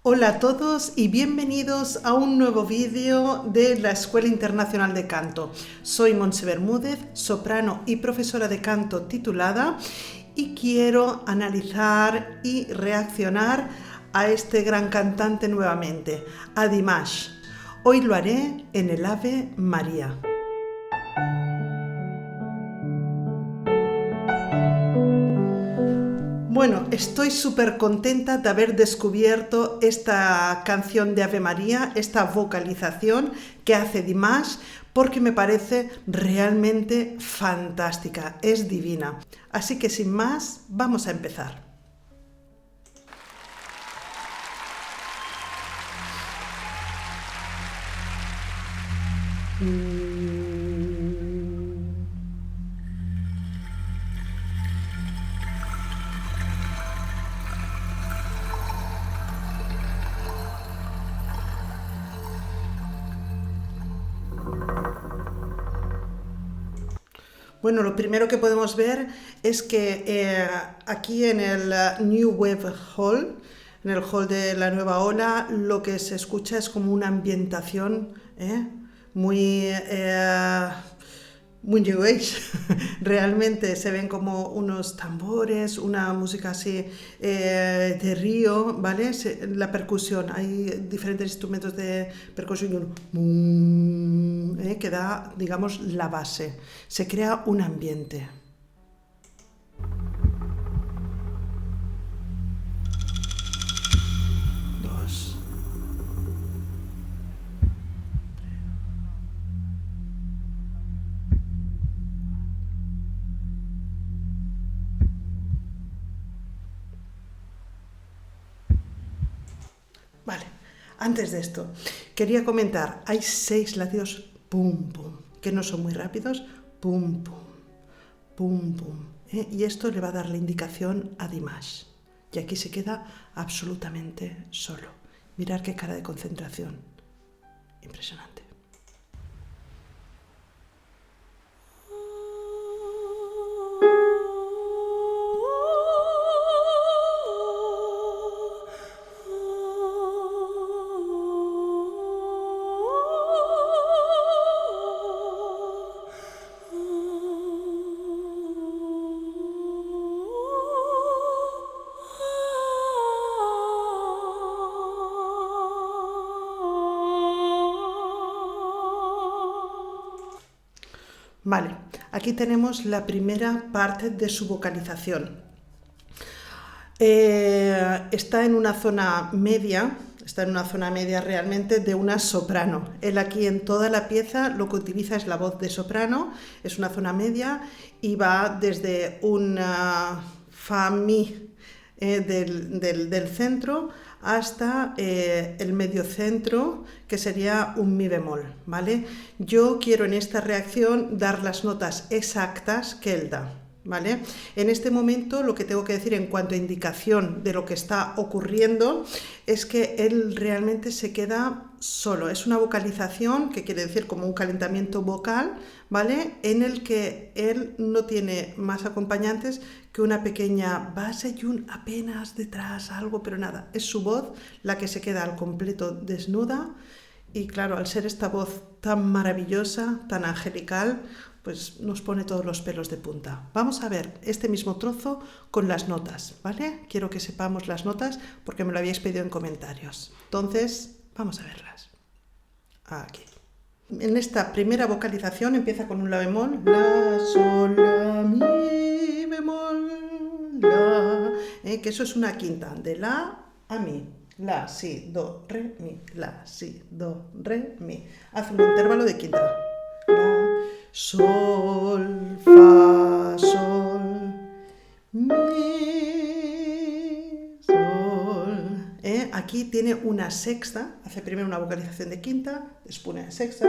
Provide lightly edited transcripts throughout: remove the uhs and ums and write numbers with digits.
Hola a todos y bienvenidos a un nuevo vídeo de la Escuela Internacional de Canto. Soy Montse Bermúdez, soprano y profesora de canto titulada, y quiero analizar y reaccionar a este gran cantante nuevamente, a Dimash. Hoy lo haré en el Ave María. Bueno, estoy súper contenta de haber descubierto esta canción de Ave María, esta vocalización que hace Dimash, porque me parece realmente fantástica, es divina. Así que sin más, vamos a empezar. Bueno, lo primero que podemos ver es que aquí en el New Wave Hall, en el hall de la nueva ola, lo que se escucha es como una ambientación muy, muy New Age. Realmente se ven como unos tambores, una música así de río, ¿vale? La percusión, hay diferentes instrumentos de percusión y un que da, digamos, la base. Se crea un ambiente. Dos. Vale, antes de esto, quería comentar, hay 6 latidos pum pum, que no son muy rápidos, pum pum, pum pum, y esto le va a dar la indicación a Dimash. Y aquí se queda absolutamente solo. Mirad qué cara de concentración. Impresionante. Vale, aquí tenemos la primera parte de su vocalización. Está en una zona media, realmente de una soprano. Él aquí en toda la pieza lo que utiliza es la voz de soprano, es una zona media y va desde un fa mi del centro hasta el medio centro, que sería un mi bemol, ¿vale? Yo quiero en esta reacción dar las notas exactas que él da, ¿vale? En este momento lo que tengo que decir en cuanto a indicación de lo que está ocurriendo es que él realmente se queda solo. Es una vocalización, que quiere decir como un calentamiento vocal, ¿vale? En el que él no tiene más acompañantes que una pequeña base y un apenas detrás algo, pero nada. Es su voz la que se queda al completo desnuda. Y claro, al ser esta voz tan maravillosa, tan angelical, pues nos pone todos los pelos de punta. Vamos a ver este mismo trozo con las notas, ¿vale? Quiero que sepamos las notas porque me lo habéis pedido en comentarios. Entonces, vamos a verlas. Aquí. En esta primera vocalización empieza con un la bemol, la, sol, la, mi bemol, la, que eso es una quinta, de la a mi. La, si, do, re, mi, la, si, do, re, mi. Hace un intervalo de quinta. La, sol, fa, sol, mi, sol. Aquí tiene una sexta, hace primero una vocalización de quinta, después una sexta,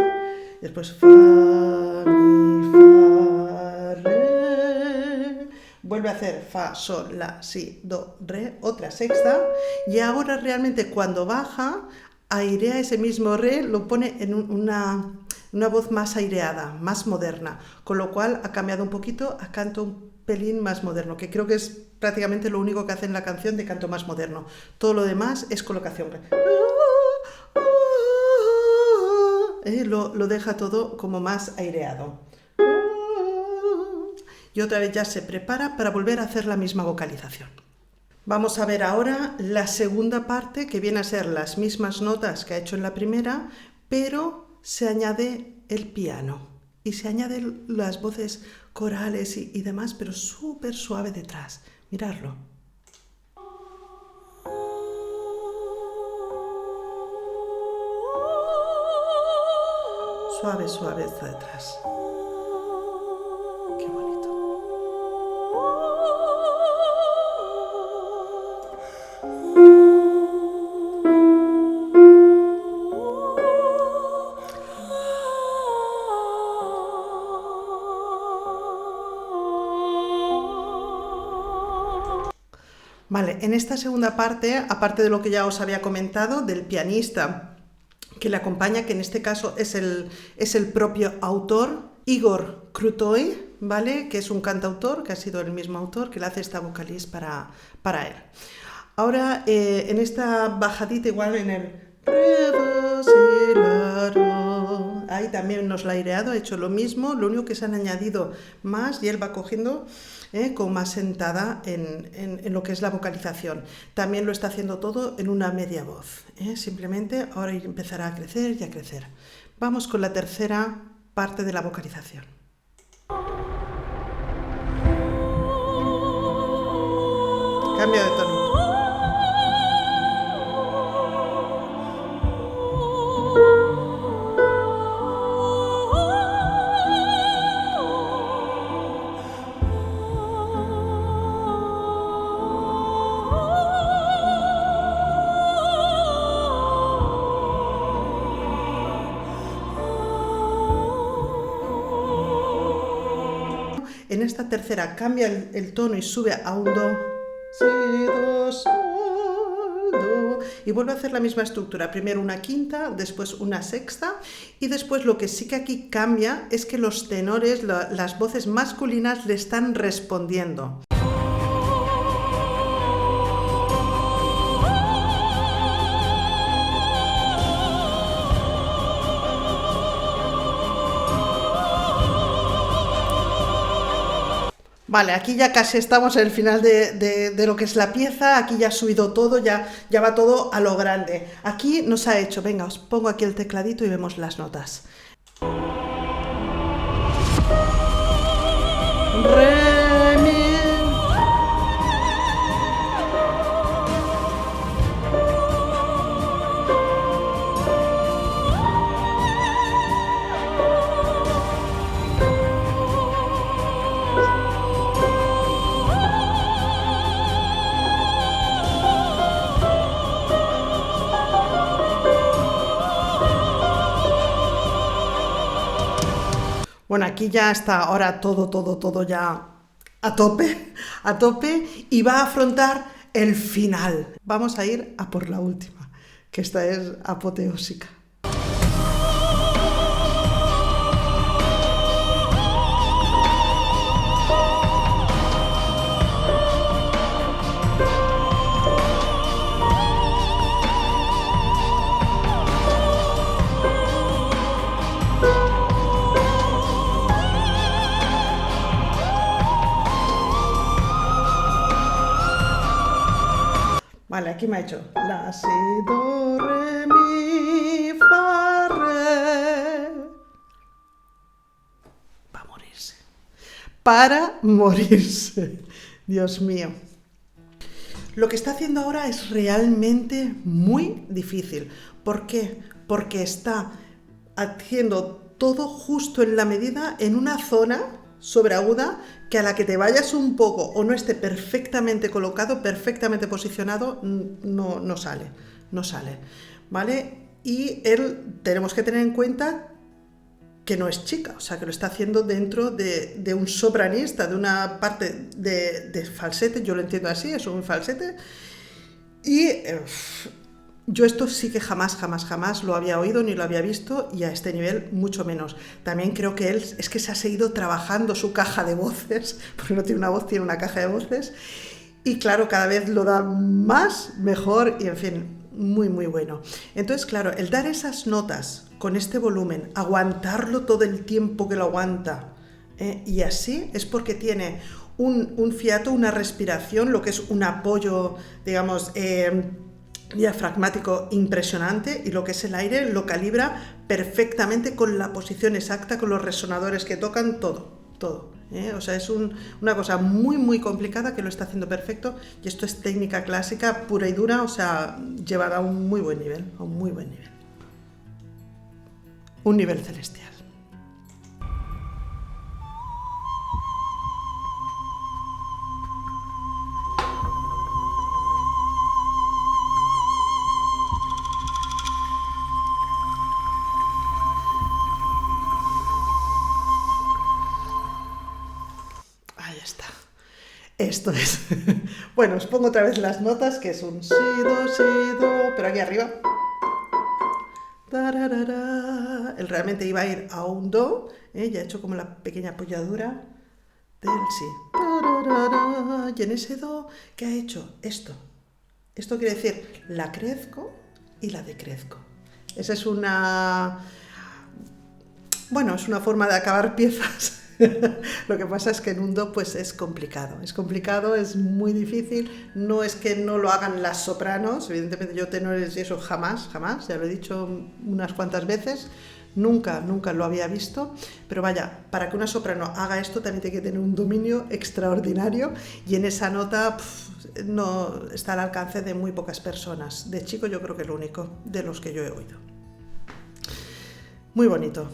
después fa, mi, fa, re. Vuelve a hacer fa, sol, la, si, do, re, otra sexta, y ahora realmente cuando baja, airea ese mismo re, lo pone en una voz más aireada, más moderna, con lo cual ha cambiado un poquito a canto pelín más moderno, que creo que es prácticamente lo único que hace en la canción de canto más moderno. Todo lo demás es colocación. Lo deja todo como más aireado. Y otra vez ya se prepara para volver a hacer la misma vocalización. Vamos a ver ahora la segunda parte, que viene a ser las mismas notas que ha hecho en la primera, pero se añade el piano y se añaden las voces corales y demás, pero súper suave detrás. Miradlo. Suave, suave está detrás. Qué bonito. Vale, en esta segunda parte, aparte de lo que ya os había comentado, del pianista que le acompaña, que en este caso es el propio autor, Igor Krutoy, ¿vale? Que es un cantautor, que ha sido el mismo autor, que le hace esta vocaliz para él. Ahora, en esta bajadita, igual en el re, do, si, la, do, ahí también nos la ha aireado, ha hecho lo mismo, lo único que se han añadido más y él va cogiendo como más sentada en lo que es la vocalización. También lo está haciendo todo en una media voz. Simplemente ahora empezará a crecer y a crecer. Vamos con la tercera parte de la vocalización. Cambio de tono. En esta tercera cambia el tono y sube a un do, si, do, sol, do, y vuelve a hacer la misma estructura. Primero una quinta, después una sexta, y después lo que sí que aquí cambia es que los tenores, las voces masculinas le están respondiendo. Vale, aquí ya casi estamos en el final de lo que es la pieza, aquí ya ha subido todo, ya va todo a lo grande. Aquí nos ha hecho, venga, os pongo aquí el tecladito y vemos las notas. Re, mi. Bueno, aquí ya está ahora todo ya a tope y va a afrontar el final. Vamos a ir a por la última, que esta es apoteósica. Vale, aquí me ha hecho la, si, do, re, mi, fa, re. Para morirse. Para morirse. Dios mío. Lo que está haciendo ahora es realmente muy difícil. ¿Por qué? Porque está haciendo todo justo en la medida, en una zona sobreaguda, que a la que te vayas un poco o no esté perfectamente colocado, perfectamente posicionado, no sale, ¿vale? Y tenemos que tener en cuenta que no es chica, o sea, que lo está haciendo dentro de un sopranista, de una parte de falsete, yo lo entiendo así, es un falsete, y Yo esto sí que jamás lo había oído ni lo había visto, y a este nivel mucho menos. También creo que él es que se ha seguido trabajando su caja de voces, porque no tiene una voz, tiene una caja de voces, y claro, cada vez lo da más, mejor, y en fin, muy bueno. Entonces, claro, el dar esas notas con este volumen, aguantarlo todo el tiempo que lo aguanta, y así es porque tiene un fiato, una respiración, lo que es un apoyo, digamos, diafragmático impresionante, y lo que es el aire lo calibra perfectamente con la posición exacta, con los resonadores que tocan, todo. O sea, es una cosa muy complicada que lo está haciendo perfecto, y esto es técnica clásica pura y dura, o sea, llevada a un muy buen nivel, un nivel celestial. Ahí está. Esto es. Bueno, os pongo otra vez las notas, que es un si, do, pero aquí arriba. Él realmente iba a ir a un do, ya he hecho como la pequeña apoyadura del si. Y en ese do, ¿qué ha hecho? Esto. Esto quiere decir la crezco y la decrezco. Esa es una... Bueno, es una forma de acabar piezas. Lo que pasa es que en un do pues es complicado, es muy difícil. No es que no lo hagan las sopranos, evidentemente yo tenores y eso jamás, ya lo he dicho unas cuantas veces, nunca lo había visto, pero vaya, para que una soprano haga esto también tiene que tener un dominio extraordinario, y en esa nota no está al alcance de muy pocas personas. De chico yo creo que es lo único de los que yo he oído. Muy bonito,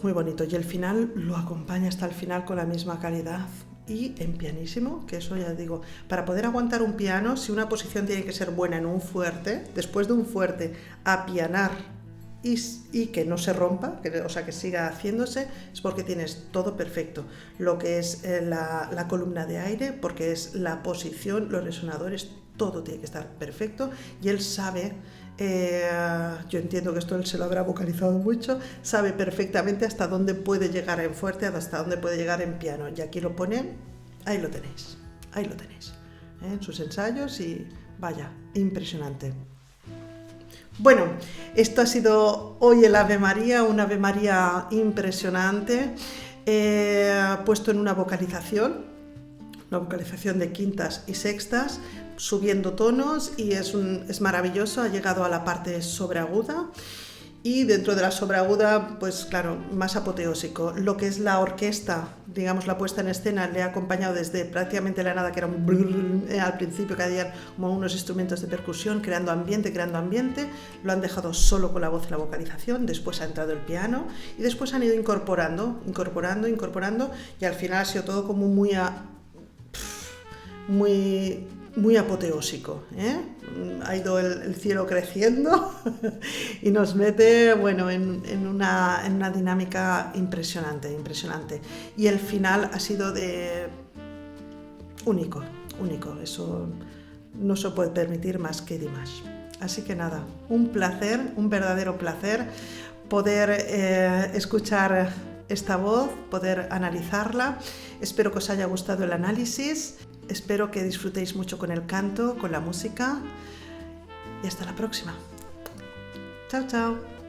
y el final lo acompaña hasta el final con la misma calidad y en pianísimo, que eso ya digo, para poder aguantar un piano, si una posición tiene que ser buena en un fuerte, después de un fuerte apianar y que no se rompa, o sea, que siga haciéndose, es porque tienes todo perfecto, lo que es la columna de aire, porque es la posición, los resonadores, todo tiene que estar perfecto, y él sabe... yo entiendo que esto él se lo habrá vocalizado mucho, sabe perfectamente hasta dónde puede llegar en fuerte, hasta dónde puede llegar en piano, y aquí lo pone, ahí lo tenéis, en sus ensayos, y vaya, impresionante. Bueno, esto ha sido hoy el Ave María, un Ave María impresionante, puesto en una vocalización de quintas y sextas, subiendo tonos, y es maravilloso. Ha llegado a la parte sobreaguda, y dentro de la sobreaguda, pues claro, más apoteósico. Lo que es la orquesta, digamos, la puesta en escena, le ha acompañado desde prácticamente la nada, que era un brrr, al principio, que había como unos instrumentos de percusión, creando ambiente, lo han dejado solo con la voz y la vocalización, después ha entrado el piano, y después han ido incorporando, y al final ha sido todo como muy apoteósico, Ha ido el cielo creciendo y nos mete, bueno, en una dinámica impresionante, y el final ha sido único, eso no se puede permitir más que Dimash. Así que nada, un verdadero placer poder escuchar esta voz, poder analizarla. Espero que os haya gustado el análisis. Espero que disfrutéis mucho con el canto, con la música, y hasta la próxima. Chao.